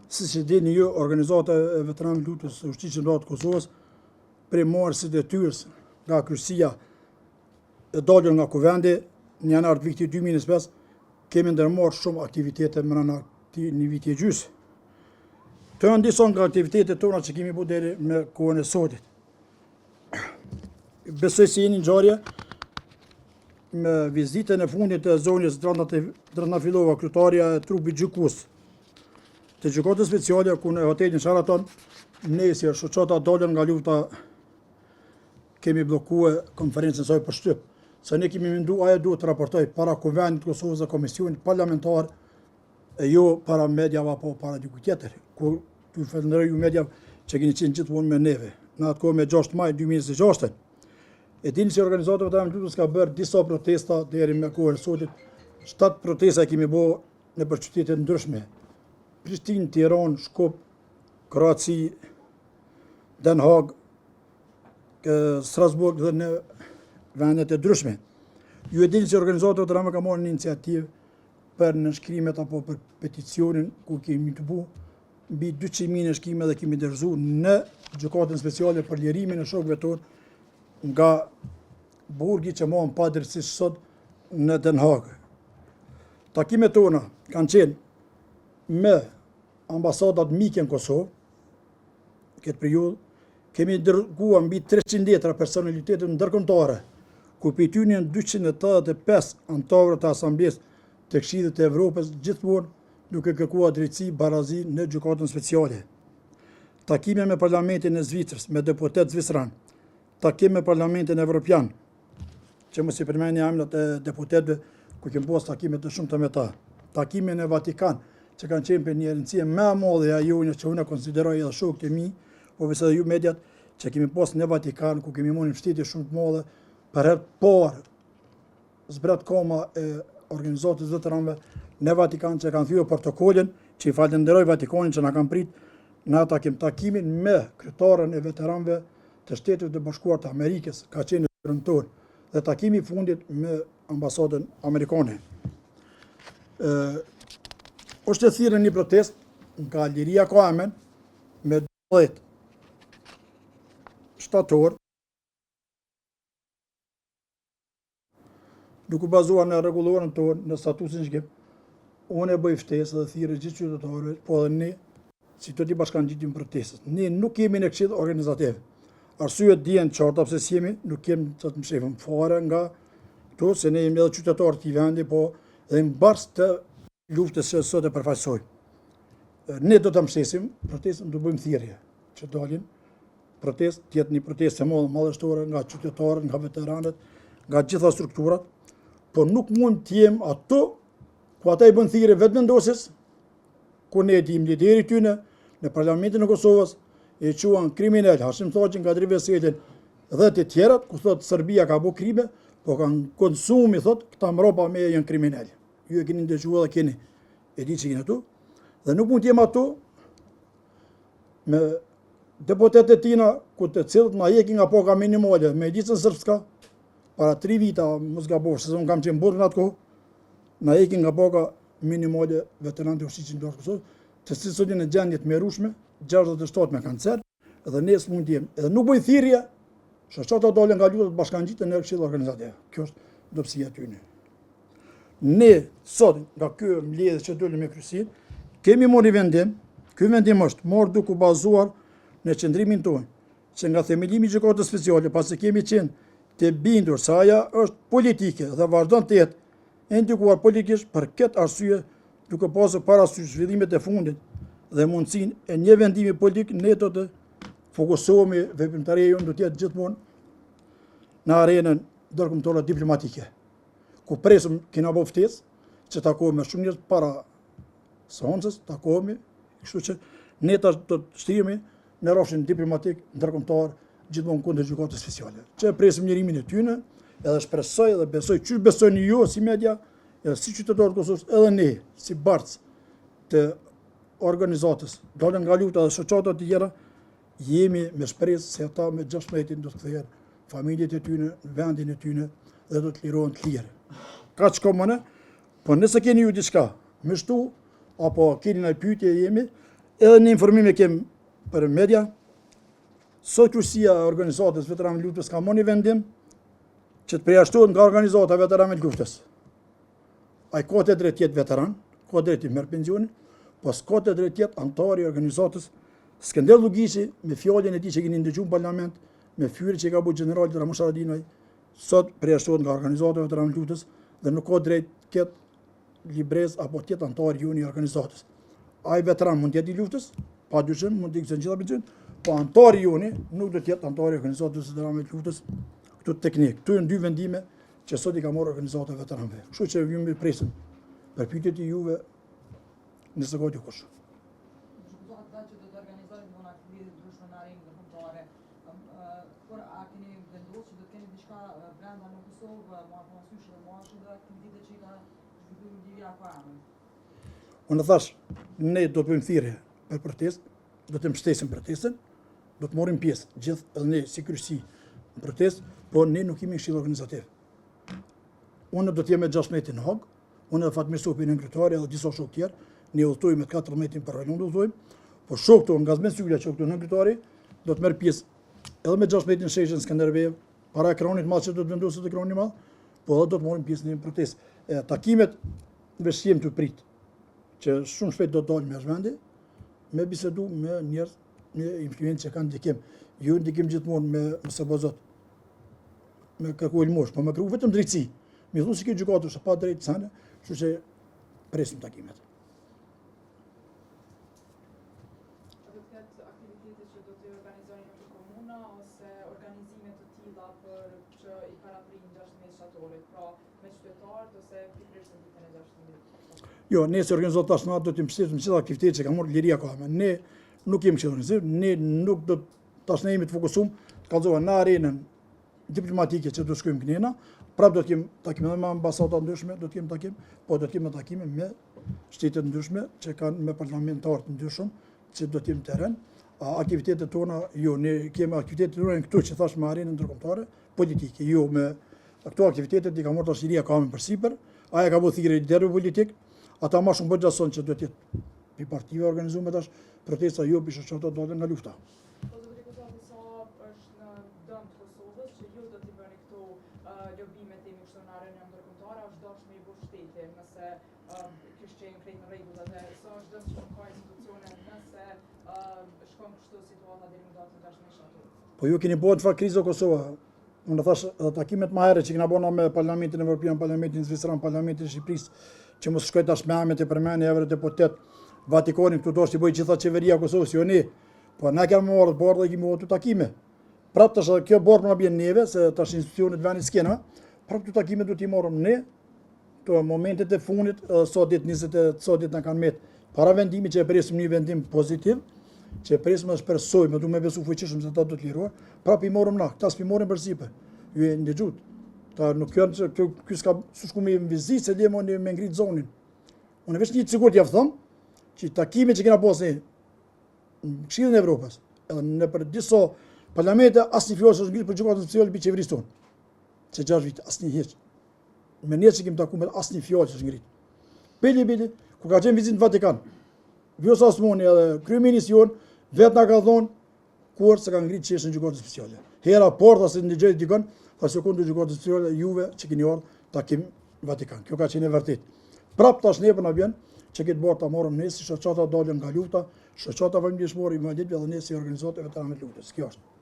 si që dini ju, organizata e veteranëve të lutjes së ushtrisë të Kosovës, prej marrësit e detyrës nga kryqësia e dalur nga kuvendi në janar të vitit 2025, kemi ndërmarrë shumë aktivitete brenda një viti e gjysmë. Të janë disa nga aktivitetet tona që kemi bërë deri me kohën e sotit. Besoj se jeni ngjarje me vizitën e fundit të zonës Drandafilova, kryetarja e trupit gjykues të gjykatës speciale ku në hotelin Sheraton, nesër shoqata dalën nga lufta, kemi bllokuar konferencën saj për shtyp. Se ne kemi menduar ajo duhet të raportoj para Kuvendit të Kosovës dhe Komisionit Parlamentar, e jo para mediave apo para dikujt tjetër. Ku ju falenderoj ju media që keni qenë gjithmonë me neve. Në atë kohë me 6 maj 2026. E dini që organizata e veteranëve të lutjes ka bërë disa protesta deri me kohën e sotit. 7 protesta kemi bërë nëpër qytete të ndryshme. Prishtinë, Tiranë, Shkup, Kroaci, Den Haag, Strasbourg dhe në vendet e ndryshme. Ju e dini që organizata e veteranëve ka marrë një iniciativë për nënshkrimet apo për peticionin ku kemi të bu mbi 200.000 nënshkrime dhe kemi dorëzuar në gjykatën speciale për lirimin e shokëve tonë nga burgi që mohon padrejtisht sot në Den Haag. Takimet tona kanë qenë me ambasadat mike në Kosovë, këtë periudhë, kemi dërguar mbi 300 letra personalitetet ndërkombëtare, ku prej tyre janë 285 anëtarë të Asamblesë të Këshillit të Evropës, gjithmonë duke kërkuar drejtësi barazi në gjykatën speciale. Takime me Parlamentin e Zvicrës, me deputet zvicran, takime me Parlamentin Evropian, që mos i përmeni emrat e deputetëve, ku kemi pas takime të shumta me ta. Takime në Vatikan, që kanë qenë për një rëndësie më e madhe ajo që unë konsideroj edhe shokët e mi, po edhe ju mediat, që kemi pas në Vatikan, ku kemi marrë mbështetje shumë të madhe, për herë të parë zbret koma e organizatës veteranëve në Vatikan që kanë thyer protokollin, që i falenderoj Vatikanin që na kanë prit në takimin me kryetarën e veteranëve të Shtetit të Bashkuar të Amerikës, ka qenë rëndëtor, dhe takimi i fundit me ambasadën amerikane. Është e thirrur një protestë nga Liria Kamen me 12 shtator, duke bazuar në rregulloren tonë, në statusin që kemi. Unë e bëj ftesë dhe thirrë gjithë qytetarëve, po edhe ne, si të di bashkangjitim protestës. Ne nuk kemi në këshill organizativ. Arsyet dihen qarta pse s'jemi, nuk kemi të mshefëm fare nga to, se ne jemi edhe qytetarë të këtij vendi, po dhe mbas të luftës që sot e përfaqësojmë. Ne do të mshesim protestën, do bëjmë thirrje që dalin protestë, të jetë një protestë e madhështore nga qytetarët, nga veteranët, nga gjitha strukturat, po nuk mund të jem ato ku ata i bën thirrje vetëm vendosjes, ku ne dim lideri tyne në Parlamentin e Kosovës, e quan kriminal Hashim Thaçin, Kadri Veselin dhe të tjerat, ku thot Serbia ka bërë krime, po kanë konsumi, thot, këta mbrapa me janë kriminal. Ju e keni ndëgjuar dhe keni e di që jeni ato, dhe nuk mund të jem ato me deputetet tina, ku të cilët na jekin nga paka minimale me edicën srpska, para 3 vita, mos gabosh, se unë kam qenë burr në atë kohë, na jekin nga paka minimale veteranët e ushtrisë të Kosovës, të cilët sot janë në gjendje të mrerueshme, 67 me kancer, dhe ne s'mund të jem. Edhe nuk bëj thirrje, shoqata dalën nga luta të bashkangjitën në këshill organizativ. Kjo është dobësia tyne. Ne sot nga ky mbledhje që dolëm me kryesin, kemi marrë vendim. Ky vendim është marrë duke u bazuar në qëndrimin tonë, që nga themelimi i gjykatës speciale, pasi kemi qenë të bindur se ajo është politike dhe vazhdon të jetë ndikuar politikisht, për këtë arsye, duke pasur parasysh zhvillimet e fundit dhe mundësinë e një vendimi politik, ne do të fokusohemi, veprimtaria jonë do të jetë gjithmonë në arenën ndërkombëtare diplomatike, ku presim kena bërë ftesë që takohemi me shumë njerëz para seancës, takohemi, kështu që ne tash do të shtrihemi në rrafshin diplomatik ndërkombëtar gjithmonë kundër gjykatës speciale. Që presim njerimin e tyne, edhe shpresoj dhe besoj, që besojnë ju si media, edhe si qytetarët e Kosovës, edhe ne si bartës të organizatës, dalën nga luta dhe shoqata të tjera, jemi me shpresë se ata me 16 do të kthehen familjet e tyne, në vendin e tyne dhe do të lirohen të lirë. Ka që komune, po nëse keni ju diçka me shtu, apo keni në pyetje jemi, Edhe një informim e kem për media, sot kryqësia e organizatës veteranëve të luftës ka marrë një vendim që të përjashtohet nga organizata e veteranëve të luftës. Ai ka të drejtë të jetë veteran, ka drejtë të merr pensionin, po s'ka të drejtë të jetë antar i organizatës. Skënder Llugiçi, me fjalën e tij që keni ndëgjuar në parlament, me fyrën që ka bërë generali Ramush Haradinaj, sot përjashtohet nga organizata e veteranëve të luftës dhe nuk ka drejtë të ketë librez apo të jetë antar i unë i organizatës. Ai veteran mund të jetë i luftës, padyshim mund të ikë gjitha pension, po antari i unë nuk do të jetë antari i organizatës së veteranëve të luftës. Këtu teknik. Këtu janë dy vendime që sot i ka marrë organizata e veteranëve. Kështu që ju më presim për pyetjet e juve nëse ka dikush. Unë thash, ne do të bëjmë thirrje për protestë, do të mbështesim protestën, do të marrim pjesë gjithë edhe ne si kryqësi në protestë, po ne nuk jemi këshill organizativ. Unë do të jem me 16 në Hog, unë dhe Fatmir Sopi në kryetari edhe disa shokë tjerë, ne udhtojmë me 14 për rajon udhtojmë, po shokët tonë nga Zmen Sylla që këtu në kryetari do të merr pjesë edhe me 16 në sheshin Skënderbeu, para ekranit madh që do të vendoset ekrani madh, po edhe do të marrim pjesë në protestë. Takimet veshjem të prit që shumë shpejt do të dalë me zhvendi, me bisedu me njerëz, me influencë që kanë ndikim. Ju ndikim gjithmonë me sabazot, me kërku ilmosh, po me kërku vetëm drejtësi. Mi thu si kjo gjykatë është pa drejtë sana, kështu që presim takimet. Do të ketë aktivitete që do të organizojnë në komuna ose organizime të tilla për që i paraprin 16 shatorit, pra me qytetarët ose pikërisht në ditën e 16. Jo, ne si organizatë tash natë do të mbështesim gjitha aktivitetet që ka marrë Liria Kame. Ne nuk jemi këshill organizim, ne nuk do tash ne jemi të fokusuar të kallëzohen në arenën diplomatike që do të shkojmë kënena, prapë do të kemi takime me ambasada ndryshme, do të kemi takim, po do të kemi takime me shtete ndryshme që kanë me parlamentarë të ndryshëm që do të kemi terren. Aktivitetet tona, jo, ne kemi aktivitetet tona këtu që thash me arenën ndërkombëtare politike, jo me këto aktivitetet i ka marrë tash Liria Kame përsipër, aja ka bërë thirrje deri politik. Ata ma shumë bëgjason që do t'jetë pi partive organizume tash protesta jo pi shoqata dalën nga lufta. Po do të kuptoni sa është në dëm të Kosovës që ju do t'i bëni këto lobimet e misionare në ndërkombëtare, është dashur me i bërë shtetje nëse kish qenë krejt në rregull dhe sa është dëm që ka institucione nëse shkon kështu situata deri në datën 16 shtator. Po ju keni bërë çfarë krizë Kosova. Unë thash takimet më herë që kena bëna me Parlamentin Evropian, Parlamentin Zvicran, Parlamentin e Shqipërisë, që mos shkoj tash me amet e përmendje evre deputet Vatikanin këtu dosh t'i bëj gjitha qeveria e Kosovës, jo ne. Po na kemi marrë bordë dhe kemi marrë takime. Prapë tash kjo bordë na bën neve se tash institucionet vani s'kena. Prapë këto takime do t'i marrim ne. Këto momentet e fundit, sa ditë na kanë met para vendimit që e presim një vendim pozitiv, që e presim të shpresojmë, do me besu fuqishëm se ata do të lirohen. Prapë i morëm na, këta s'pi morën përsipër. Ju e ndëgjut. Ta nuk janë që ky s'ka s'ku me vizit se dhe me ngrit zonin. Unë veç një sigurt ja them që takimet që kena pasur në Këshillin e Evropës, edhe në për disa parlamente asnjë fjalë s'është ngrit për gjykatën speciale për qeverisë tonë. Se 6 vite asnjë hiç. Me ne që kemi takuar me asnjë fjalë s'është ngrit. Bili, ku ka qenë vizitë në Vatikan. Vjosa Osmani edhe kryeministri jon vetë na ka thonë kur se ka ngrit çështën e gjykatës speciale. Hera porta se ndigjej dikon, pa sekondë gjykatës speciale juve që keni ardhur takim Vatikan. Kjo ka qenë e vërtetë. Prap tash ne po na vjen që këtë bërë ta morëm ne si shoqata dalën nga lufta, shoqata vëmendshmore i Madit edhe ne si organizatë veteranëve të luftës. Kjo është.